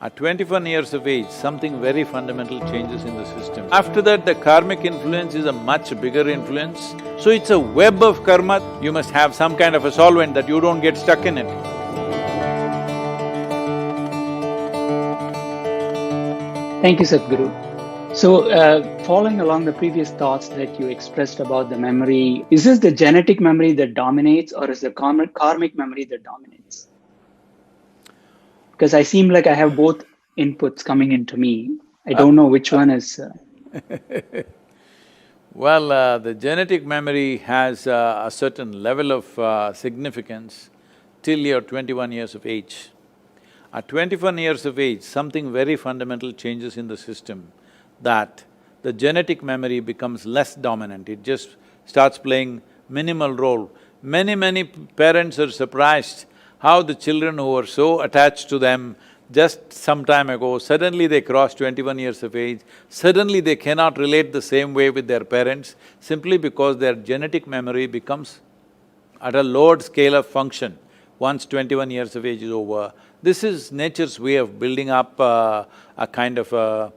At 21 years of age, something very fundamental changes in the system. After that, the karmic influence is a much bigger influence. So it's a web of karma. You must have some kind of a solvent that you don't get stuck in it. Thank you, Sadhguru. So, following along the previous thoughts that you expressed about the memory, is this the genetic memory that dominates, or is the karmic memory that dominates? Because I seem like I have both inputs coming into me. I don't know which one is… Well, the genetic memory has a certain level of significance till you're 21 years of age. At 21 years of age, something very fundamental changes in the system, that the genetic memory becomes less dominant, it just starts playing minimal role. Many parents are surprised how the children who were so attached to them just some time ago, suddenly they cross 21 years of age, suddenly they cannot relate the same way with their parents simply because their genetic memory becomes at a lowered scale of function once 21 years of age is over. This is nature's way of building up a kind of a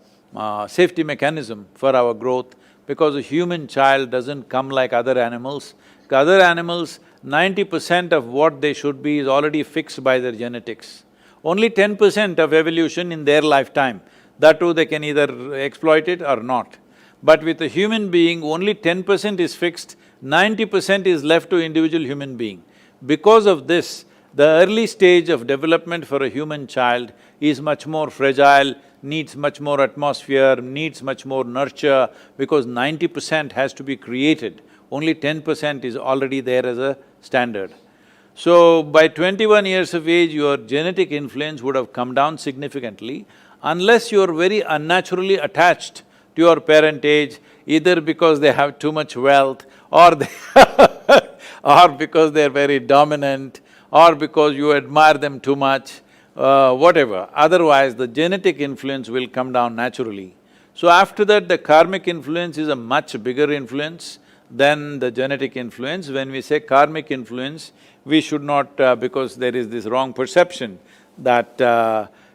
safety mechanism for our growth, because a human child doesn't come like other animals. Other animals, 90% of what they should be is already fixed by their genetics. Only 10% of evolution in their lifetime, that too they can either exploit it or not. But with a human being, only 10% is fixed, 90% is left to individual human being. Because of this, the early stage of development for a human child is much more fragile, needs much more atmosphere, needs much more nurture, because 90% has to be created, only 10% is already there as a standard. So, by 21 years of age, your genetic influence would have come down significantly, unless you're very unnaturally attached to your parentage, either because they have too much wealth, or or because they're very dominant, or because you admire them too much, whatever. Otherwise, the genetic influence will come down naturally. So after that, the karmic influence is a much bigger influence than the genetic influence. When we say karmic influence, we should not… because there is this wrong perception that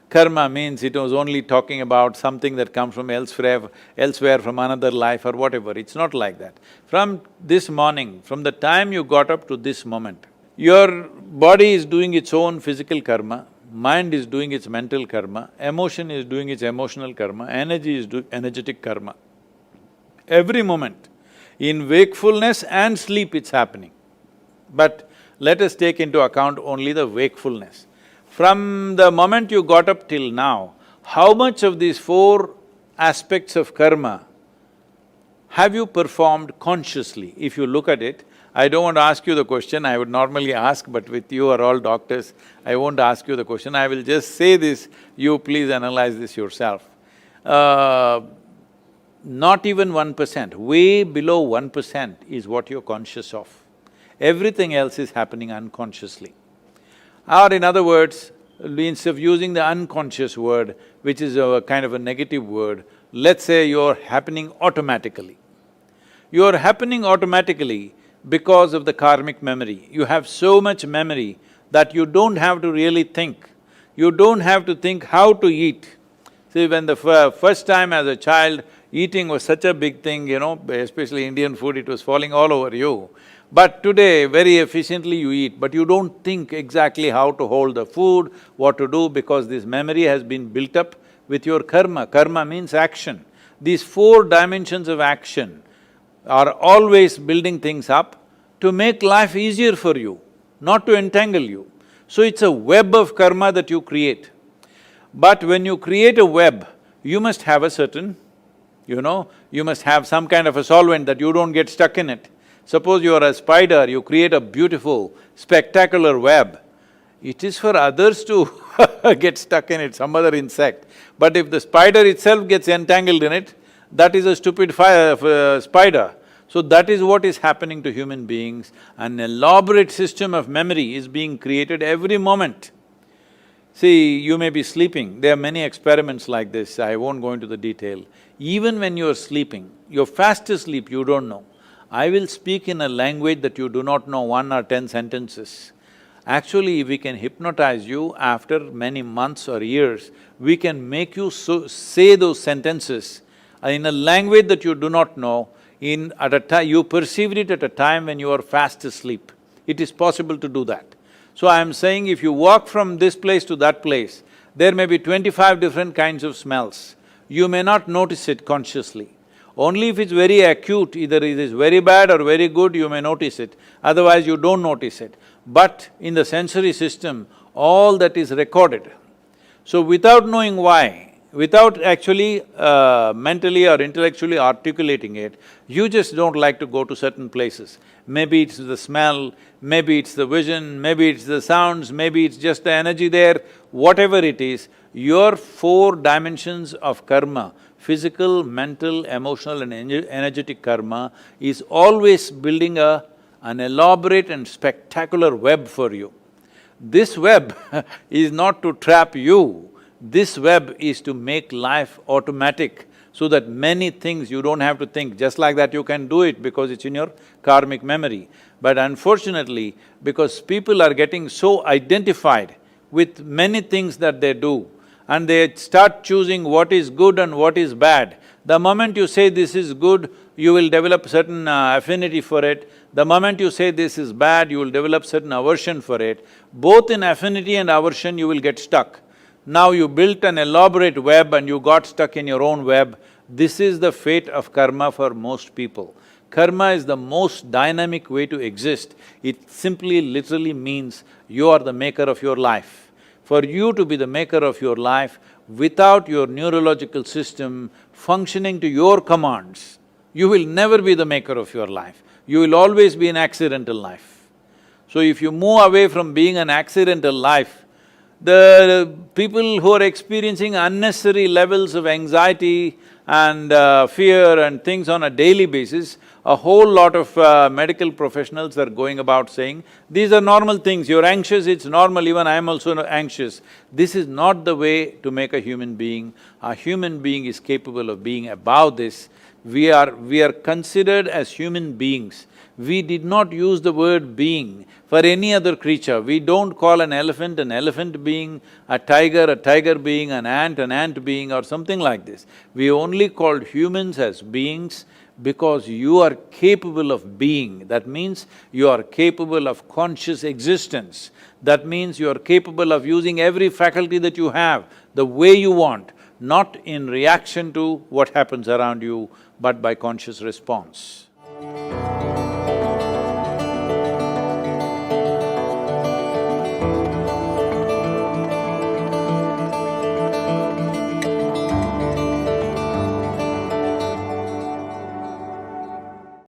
karma means it was only talking about something that comes from elsewhere from another life or whatever. It's not like that. From this morning, from the time you got up to this moment, your body is doing its own physical karma, mind is doing its mental karma, emotion is doing its emotional karma, energy is doing energetic karma. Every moment, in wakefulness and sleep it's happening. But let us take into account only the wakefulness. From the moment you got up till now, how much of these four aspects of karma have you performed consciously? If you look at it, I don't want to ask you the question, I would normally ask, but with you are all doctors, I won't ask you the question, I will just say this, you please analyze this yourself. Not even 1%, way below 1% is what you're conscious of. Everything else is happening unconsciously. Or in other words, instead of using the unconscious word, which is a kind of a negative word, let's say you're happening automatically. You're happening automatically because of the karmic memory. You have so much memory that you don't have to really think. You don't have to think how to eat. See, when the first time as a child, eating was such a big thing, you know, especially Indian food, it was falling all over you. But today, very efficiently you eat, but you don't think exactly how to hold the food, what to do, because this memory has been built up with your karma. Karma means action. These four dimensions of action are always building things up to make life easier for you, not to entangle you. So it's a web of karma that you create. But when you create a web, you must have a certain, you must have some kind of a solvent that you don't get stuck in it. Suppose you are a spider, you create a beautiful, spectacular web. It is for others to get stuck in it, some other insect. But if the spider itself gets entangled in it, that is a stupid spider. So that is what is happening to human beings. An elaborate system of memory is being created every moment. See, you may be sleeping, there are many experiments like this, I won't go into the detail. Even when you're sleeping, you're fast asleep, you don't know. I will speak in a language that you do not know 1 or 10 sentences. Actually, we can hypnotize you after many months or years. We can make you say those sentences in a language that you do not know, at a time… you perceived it at a time when you are fast asleep. It is possible to do that. So I am saying if you walk from this place to that place, there may be 25 different kinds of smells. You may not notice it consciously. Only if it's very acute, either it is very bad or very good, you may notice it, otherwise you don't notice it. But in the sensory system, all that is recorded. So without knowing why, without actually mentally or intellectually articulating it, you just don't like to go to certain places. Maybe it's the smell, maybe it's the vision, maybe it's the sounds, maybe it's just the energy there, whatever it is, your four dimensions of karma, physical, mental, emotional and energetic karma, is always building an elaborate and spectacular web for you. This web is not to trap you, this web is to make life automatic so that many things you don't have to think. Just like that you can do it because it's in your karmic memory. But unfortunately, because people are getting so identified with many things that they do, and they start choosing what is good and what is bad. The moment you say this is good, you will develop certain affinity for it. The moment you say this is bad, you will develop certain aversion for it. Both in affinity and aversion, you will get stuck. Now you built an elaborate web and you got stuck in your own web. This is the fate of karma for most people. Karma is the most dynamic way to exist. It simply literally means you are the maker of your life. For you to be the maker of your life, without your neurological system functioning to your commands, you will never be the maker of your life. You will always be an accidental life. So if you move away from being an accidental life, the people who are experiencing unnecessary levels of anxiety and fear and things on a daily basis, a whole lot of medical professionals are going about saying, these are normal things, you're anxious, it's normal, even I am also anxious. This is not the way to make a human being. A human being is capable of being above this. We are considered as human beings. We did not use the word being for any other creature. We don't call an elephant being, a tiger being, an ant being or something like this. We only called humans as beings because you are capable of being. That means you are capable of conscious existence. That means you are capable of using every faculty that you have the way you want, not in reaction to what happens around you, but by conscious response.